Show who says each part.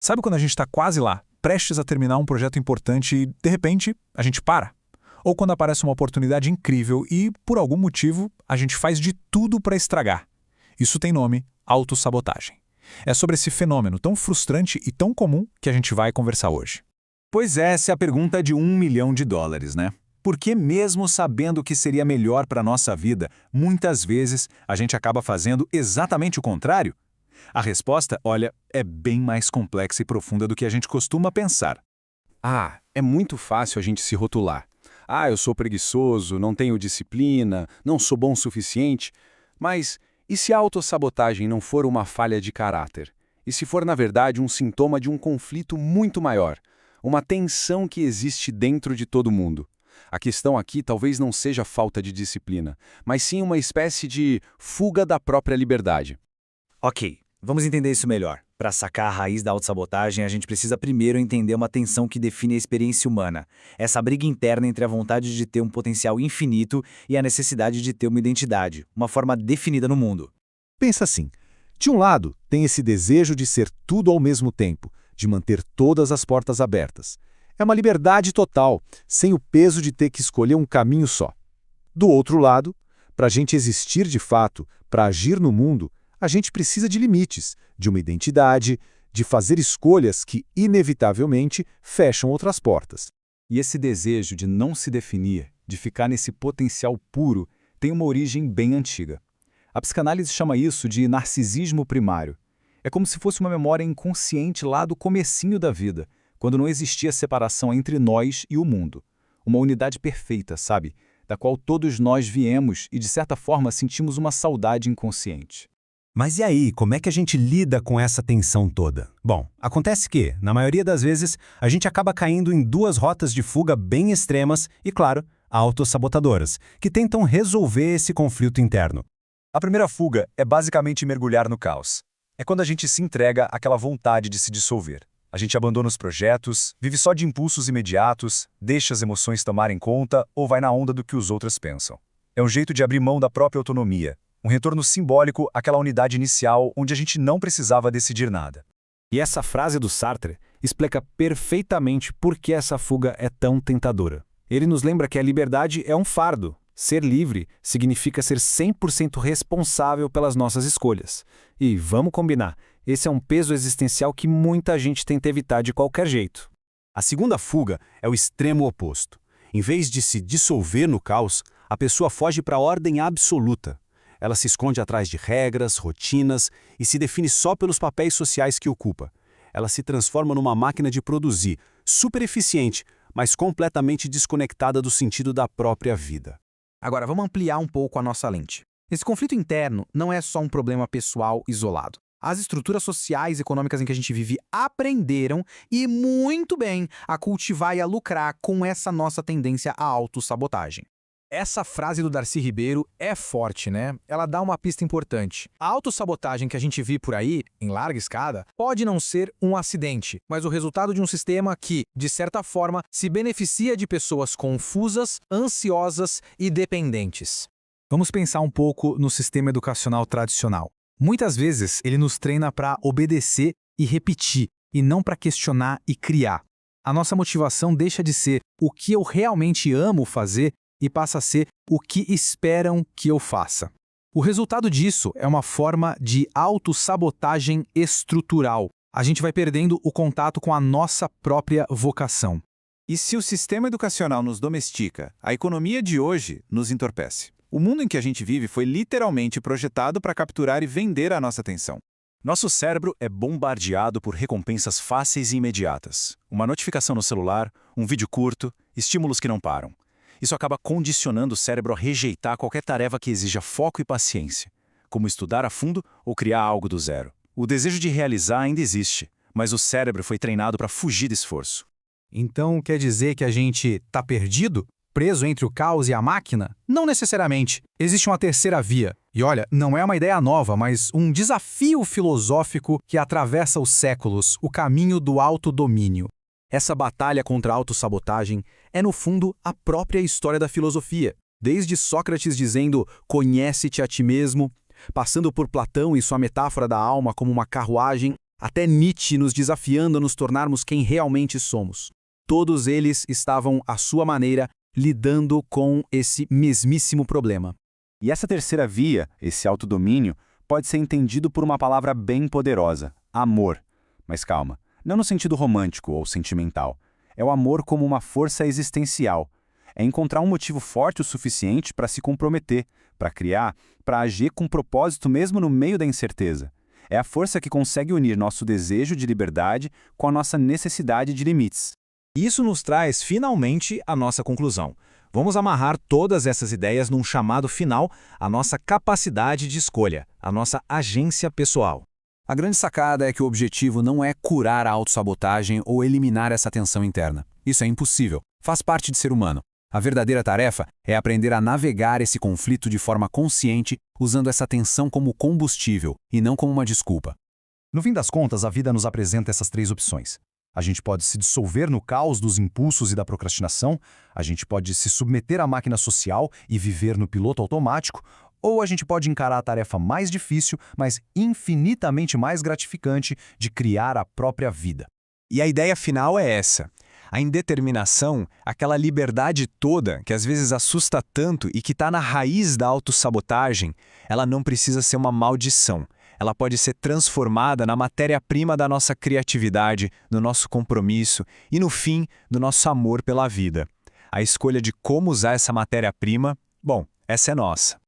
Speaker 1: Sabe quando a gente está quase lá, prestes a terminar um projeto importante e, de repente, a gente para? Ou quando aparece uma oportunidade incrível e, por algum motivo, a gente faz de tudo para estragar. Isso tem nome: autossabotagem. É sobre esse fenômeno tão frustrante e tão comum que a gente vai conversar hoje.
Speaker 2: Pois essa é a pergunta de $1 milhão, né? Porque mesmo sabendo que seria melhor para a nossa vida, muitas vezes a gente acaba fazendo exatamente o contrário? A resposta, olha, é bem mais complexa e profunda do que a gente costuma pensar.
Speaker 3: É muito fácil a gente se rotular. Eu sou preguiçoso, não tenho disciplina, não sou bom o suficiente. Mas e se a autossabotagem não for uma falha de caráter? E se for, na verdade, um sintoma de um conflito muito maior? Uma tensão que existe dentro de todo mundo? A questão aqui talvez não seja falta de disciplina, mas sim uma espécie de fuga da própria liberdade.
Speaker 4: Ok, vamos entender isso melhor. Para sacar a raiz da autossabotagem, a gente precisa primeiro entender uma tensão que define a experiência humana. Essa briga interna entre a vontade de ter um potencial infinito e a necessidade de ter uma identidade, uma forma definida no mundo.
Speaker 5: Pensa assim, de um lado, tem esse desejo de ser tudo ao mesmo tempo, de manter todas as portas abertas. É uma liberdade total, sem o peso de ter que escolher um caminho só. Do outro lado, para a gente existir de fato, para agir no mundo, a gente precisa de limites, de uma identidade, de fazer escolhas que, inevitavelmente, fecham outras portas.
Speaker 2: E esse desejo de não se definir, de ficar nesse potencial puro, tem uma origem bem antiga. A psicanálise chama isso de narcisismo primário. É como se fosse uma memória inconsciente lá do comecinho da vida, quando não existia separação entre nós e o mundo. Uma unidade perfeita, sabe? Da qual todos nós viemos e, de certa forma, sentimos uma saudade inconsciente.
Speaker 6: Mas e aí, como é que a gente lida com essa tensão toda? Bom, acontece que, na maioria das vezes, a gente acaba caindo em duas rotas de fuga bem extremas e, claro, autossabotadoras, que tentam resolver esse conflito interno.
Speaker 2: A primeira fuga é basicamente mergulhar no caos. É quando a gente se entrega àquela vontade de se dissolver. A gente abandona os projetos, vive só de impulsos imediatos, deixa as emoções tomarem conta ou vai na onda do que os outros pensam. É um jeito de abrir mão da própria autonomia, um retorno simbólico àquela unidade inicial onde a gente não precisava decidir nada.
Speaker 3: E essa frase do Sartre explica perfeitamente por que essa fuga é tão tentadora. Ele nos lembra que a liberdade é um fardo. Ser livre significa ser 100% responsável pelas nossas escolhas. E vamos combinar, esse é um peso existencial que muita gente tenta evitar de qualquer jeito.
Speaker 6: A segunda fuga é o extremo oposto. Em vez de se dissolver no caos, a pessoa foge para a ordem absoluta. Ela se esconde atrás de regras, rotinas e se define só pelos papéis sociais que ocupa. Ela se transforma numa máquina de produzir, super eficiente, mas completamente desconectada do sentido da própria vida.
Speaker 7: Agora, vamos ampliar um pouco a nossa lente. Esse conflito interno não é só um problema pessoal isolado. As estruturas sociais e econômicas em que a gente vive aprenderam, e muito bem, a cultivar e a lucrar com essa nossa tendência à autossabotagem. Essa frase do Darcy Ribeiro é forte, né? Ela dá uma pista importante. A autossabotagem que a gente vê por aí, em larga escala, pode não ser um acidente, mas o resultado de um sistema que, de certa forma, se beneficia de pessoas confusas, ansiosas e dependentes. Vamos pensar um pouco no sistema educacional tradicional. Muitas vezes ele nos treina para obedecer e repetir, e não para questionar e criar. A nossa motivação deixa de ser o que eu realmente amo fazer e passa a ser o que esperam que eu faça. O resultado disso é uma forma de autossabotagem estrutural. A gente vai perdendo o contato com a nossa própria vocação.
Speaker 2: E se o sistema educacional nos domestica, a economia de hoje nos entorpece. O mundo em que a gente vive foi literalmente projetado para capturar e vender a nossa atenção. Nosso cérebro é bombardeado por recompensas fáceis e imediatas. Uma notificação no celular, um vídeo curto, estímulos que não param. Isso acaba condicionando o cérebro a rejeitar qualquer tarefa que exija foco e paciência, como estudar a fundo ou criar algo do zero. O desejo de realizar ainda existe, mas o cérebro foi treinado para fugir do esforço.
Speaker 7: Então quer dizer que a gente está perdido? Preso entre o caos e a máquina? Não necessariamente. Existe uma terceira via. E olha, não é uma ideia nova, mas um desafio filosófico que atravessa os séculos, o caminho do autodomínio. Essa batalha contra a autossabotagem é, no fundo, a própria história da filosofia. Desde Sócrates dizendo "conhece-te a ti mesmo", passando por Platão e sua metáfora da alma como uma carruagem,
Speaker 2: até Nietzsche nos desafiando a nos tornarmos quem realmente somos. Todos eles estavam, à sua maneira, lidando com esse mesmíssimo problema.
Speaker 3: E essa terceira via, esse autodomínio, pode ser entendido por uma palavra bem poderosa: amor. Mas calma, não no sentido romântico ou sentimental. É o amor como uma força existencial. É encontrar um motivo forte o suficiente para se comprometer, para criar, para agir com propósito mesmo no meio da incerteza. É a força que consegue unir nosso desejo de liberdade com a nossa necessidade de limites.
Speaker 1: Isso nos traz, finalmente, a nossa conclusão. Vamos amarrar todas essas ideias num chamado final, a nossa capacidade de escolha, a nossa agência pessoal.
Speaker 2: A grande sacada é que o objetivo não é curar a autossabotagem ou eliminar essa tensão interna. Isso é impossível, faz parte de ser humano. A verdadeira tarefa é aprender a navegar esse conflito de forma consciente, usando essa tensão como combustível e não como uma desculpa.
Speaker 5: No fim das contas, a vida nos apresenta essas três opções. A gente pode se dissolver no caos dos impulsos e da procrastinação, a gente pode se submeter à máquina social e viver no piloto automático, ou a gente pode encarar a tarefa mais difícil, mas infinitamente mais gratificante de criar a própria vida.
Speaker 1: E a ideia final é essa. A indeterminação, aquela liberdade toda que às vezes assusta tanto e que está na raiz da autossabotagem, ela não precisa ser uma maldição. Ela pode ser transformada na matéria-prima da nossa criatividade, do nosso compromisso e, no fim, do nosso amor pela vida. A escolha de como usar essa matéria-prima, bom, essa é nossa.